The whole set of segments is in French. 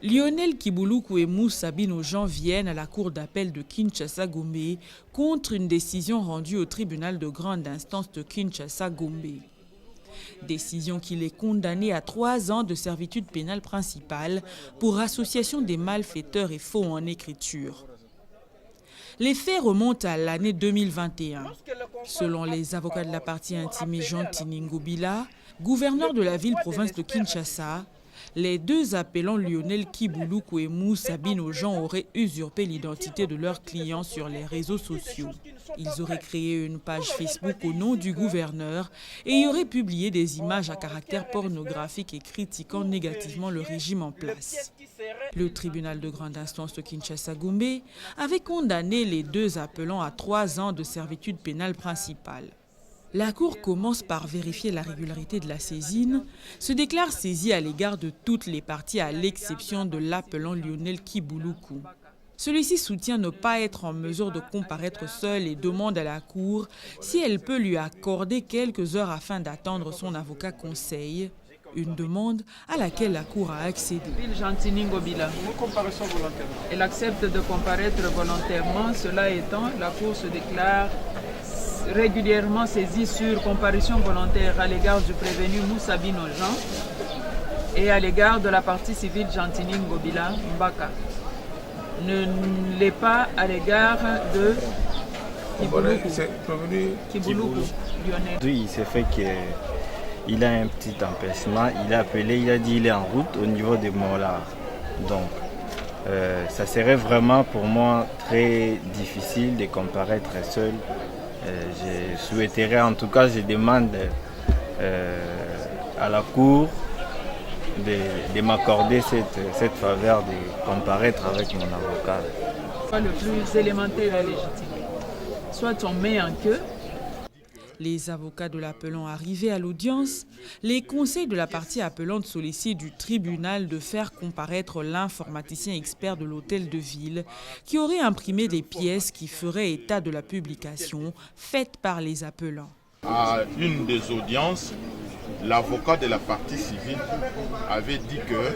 Lionel Kibuluku et Moussa Binojan viennent à la cour d'appel de Kinshasa-Gombe contre une décision rendue au tribunal de grande instance de Kinshasa-Gombe. Décision qui les condamnait à 3 ans de servitude pénale principale pour association des malfaiteurs et faux en écriture. Les faits remontent à l'année 2021. Selon les avocats de la partie intimée Jean Tiningobila, gouverneur de la ville-province de Kinshasa, les deux appelants Lionel Kibuluku et Moussa Binojan auraient usurpé l'identité de leurs clients sur les réseaux sociaux. Ils auraient créé une page Facebook au nom du gouverneur et y auraient publié des images à caractère pornographique et critiquant négativement le régime en place. Le tribunal de grande instance de Kinshasa-Gombe avait condamné les deux appelants à 3 ans de servitude pénale principale. La Cour commence par vérifier la régularité de la saisine, se déclare saisie à l'égard de toutes les parties à l'exception de l'appelant Lionel Kibuluku. Celui-ci soutient ne pas être en mesure de comparaître seul et demande à la Cour si elle peut lui accorder quelques heures afin d'attendre son avocat conseil, une demande à laquelle la Cour a accédé. Elle accepte de comparaître volontairement, cela étant, la Cour se déclare régulièrement saisie sur comparution volontaire à l'égard du prévenu Moussa Binojan et à l'égard de la partie civile Jantini Ngobila Mbaka. Ne l'est pas à l'égard de Kibuluku. Oui, il s'est fait qu'il a un petit empêchement, il a appelé, il a dit qu'il est en route au niveau de Mollard. Donc, ça serait vraiment pour moi très difficile de comparaître seul. Je souhaiterais, en tout cas, je demande à la Cour de m'accorder cette faveur de comparaître avec mon avocat. Le plus élémentaire et légitime. Soit on met en queue. Les avocats de l'appelant arrivés à l'audience, les conseils de la partie appelante sollicitent du tribunal de faire comparaître l'informaticien expert de l'hôtel de ville qui aurait imprimé des pièces qui feraient état de la publication faite par les appelants. À une des audiences, l'avocat de la partie civile avait dit que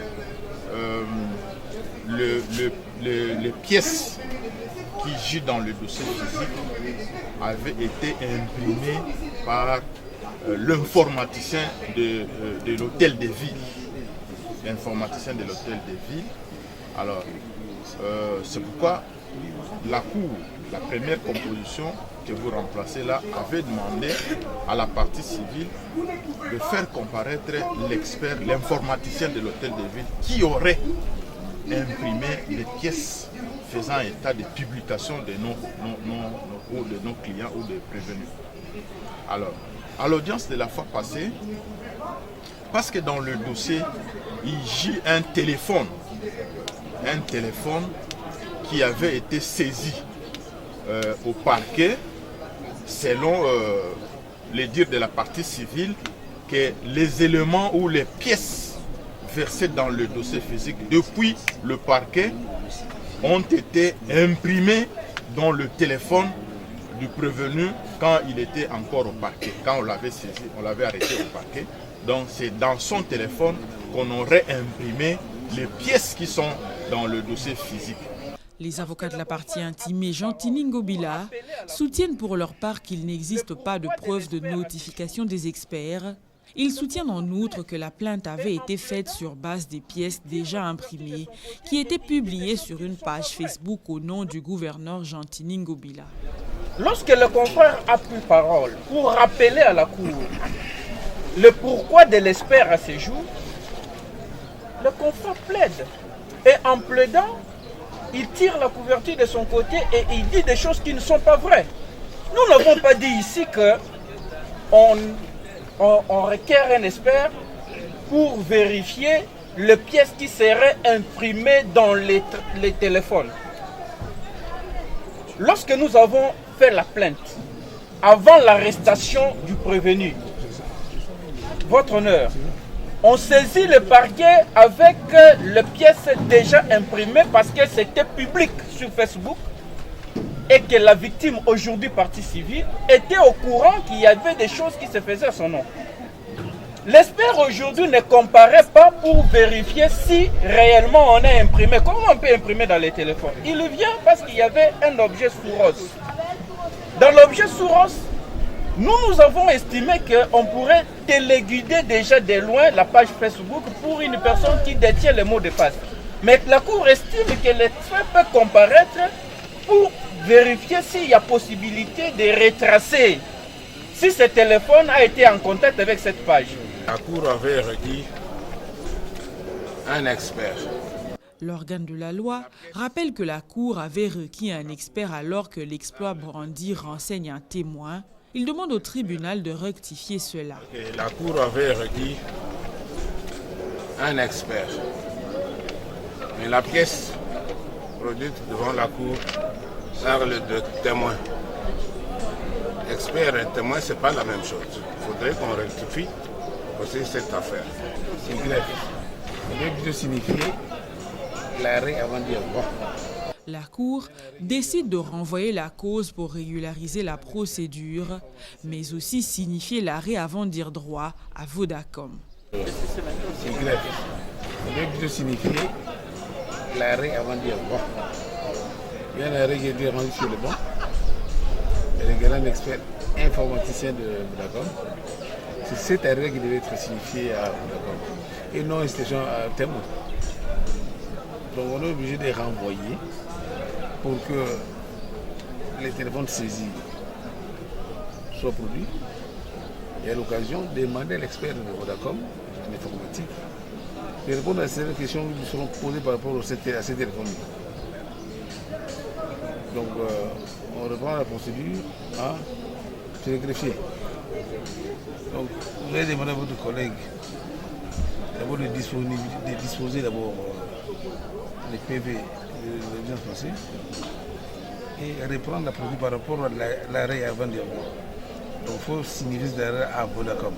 les pièces qui jouent dans le dossier physique avaient été imprimées par l'informaticien de l'hôtel de ville. L'informaticien de l'hôtel de ville. Alors, c'est pourquoi la Cour, la première composition que vous remplacez là, avait demandé à la partie civile de faire comparaître l'expert, l'informaticien de l'hôtel de ville qui aurait imprimé les pièces faisant état de publication de nos clients ou des prévenus. Alors, à l'audience de la fois passée, parce que dans le dossier, il y a un téléphone qui avait été saisi au parquet, selon les dires de la partie civile, que les éléments ou les pièces versées dans le dossier physique depuis le parquet ont été imprimés dans le téléphone du prévenu quand il était encore au parquet, quand on l'avait saisi, on l'avait arrêté au parquet. Donc c'est dans son téléphone qu'on aurait imprimé les pièces qui sont dans le dossier physique. Les avocats de la partie intimée Jean Tiningobila soutiennent pour leur part qu'il n'existe pas de preuve de notification des experts. Ils soutiennent en outre que la plainte avait été faite sur base des pièces déjà imprimées qui étaient publiées sur une page Facebook au nom du gouverneur Jean Tiningobila. Lorsque le confrère a pris parole pour rappeler à la Cour le pourquoi de l'expert à ce jour, le confrère plaide. Et en plaidant, il tire la couverture de son côté et il dit des choses qui ne sont pas vraies. Nous n'avons pas dit ici qu'on requiert un expert pour vérifier les pièces qui seraient imprimées dans les téléphones. Lorsque nous avons fait la plainte, avant l'arrestation du prévenu, votre honneur, on saisit le parquet avec les pièces déjà imprimées parce que c'était public sur Facebook et que la victime, aujourd'hui partie civile, était au courant qu'il y avait des choses qui se faisaient à son nom. L'expert aujourd'hui ne comparait pas pour vérifier si réellement on a imprimé. Comment on peut imprimer dans les téléphones? Il vient parce qu'il y avait un objet Souros. Dans l'objet Souros, nous avons estimé qu'on pourrait téléguider déjà de loin la page Facebook pour une personne qui détient le mot de passe. Mais la Cour estime que l'expert peut comparaître pour vérifier s'il y a possibilité de retracer si ce téléphone a été en contact avec cette page. La Cour avait requis un expert. L'organe de la loi rappelle que la Cour avait requis un expert alors que l'exploit brandi renseigne un témoin. Il demande au tribunal de rectifier cela. Et la Cour avait requis un expert. Mais la pièce produite devant la Cour parle de témoin. Expert et témoin, ce n'est pas la même chose. Il faudrait qu'on rectifie aussi cette affaire. C'est grave. Ça veut plutôt signifier l'arrêt avant de dire bon. La Cour décide de renvoyer la cause pour régulariser la procédure, mais aussi signifier l'arrêt avant de dire droit à Vodacom. C'est grave. Ça veut plutôt signifier l'arrêt avant de dire bon. Il y a un arrêt qui a été rendu sur le banc. Le grand expert informaticien de Vodacom. C'est cet arrêt qui devait être signifié à Vodacom. Et non une station à témoin. Donc on est obligé de renvoyer pour que les téléphones saisis soient produits. Et à l'occasion, demander à l'expert de Vodacom, de l'informatique, de répondre à ces questions qui seront posées par rapport à ces téléphones. Donc on reprend la procédure chez le greffier. Donc vous allez demander à votre collègue d'abord de disposer d'abord les PV de l'audience passée et reprendre la procédure par rapport à l'arrêt avant de voir. Donc il faut signifier l'arrêt à Vodacom.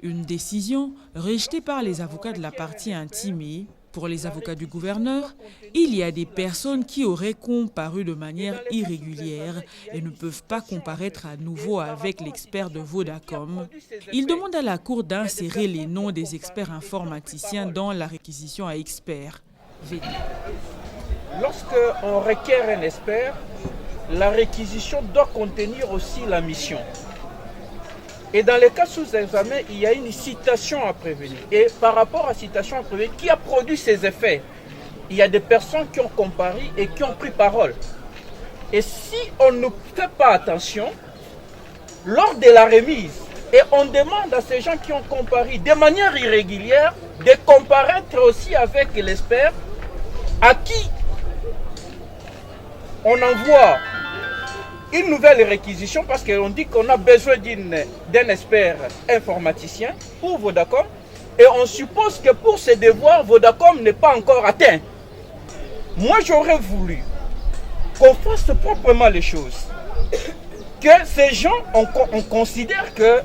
Une décision rejetée par les avocats de la partie intimée. Pour les avocats du gouverneur, il y a des personnes qui auraient comparu de manière irrégulière et ne peuvent pas comparaître à nouveau avec l'expert de Vodacom. Ils demandent à la Cour d'insérer les noms des experts informaticiens dans la réquisition à experts. Lorsqu'on requiert un expert, la réquisition doit contenir aussi la mission. Et dans les cas sous examen, il y a une citation à prévenir. Et par rapport à la citation à prévenir, qui a produit ces effets? Il y a des personnes qui ont comparé et qui ont pris parole. Et si on ne fait pas attention, lors de la remise, et on demande à ces gens qui ont comparé de manière irrégulière de comparaître aussi avec l'expert à qui on envoie une nouvelle réquisition parce qu'on dit qu'on a besoin d'un expert informaticien pour Vodacom et on suppose que pour ces devoirs, Vodacom n'est pas encore atteint. Moi, j'aurais voulu qu'on fasse proprement les choses. Que ces gens, on considère que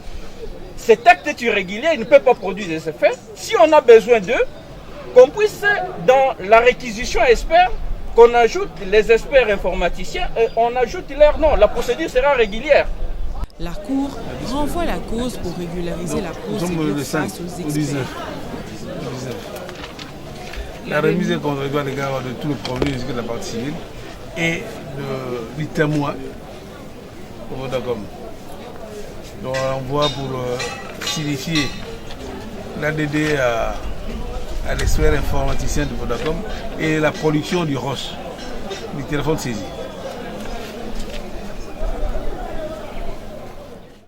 cet acte est irrégulier, il ne peut pas produire des effets. Si on a besoin d'eux, qu'on puisse, dans la réquisition expert, qu'on ajoute les experts informaticiens et on ajoute leur nom. La procédure sera régulière. La Cour renvoie la cause pour régulariser la procédure face aux experts. La remise est contrôlée à l'égard de tout le problème de la partie civile et du témoin au Vodacom. Donc on envoie pour signifier l'ADD à l'expert informaticien de Vodacom et la production du ROS, du téléphone saisi.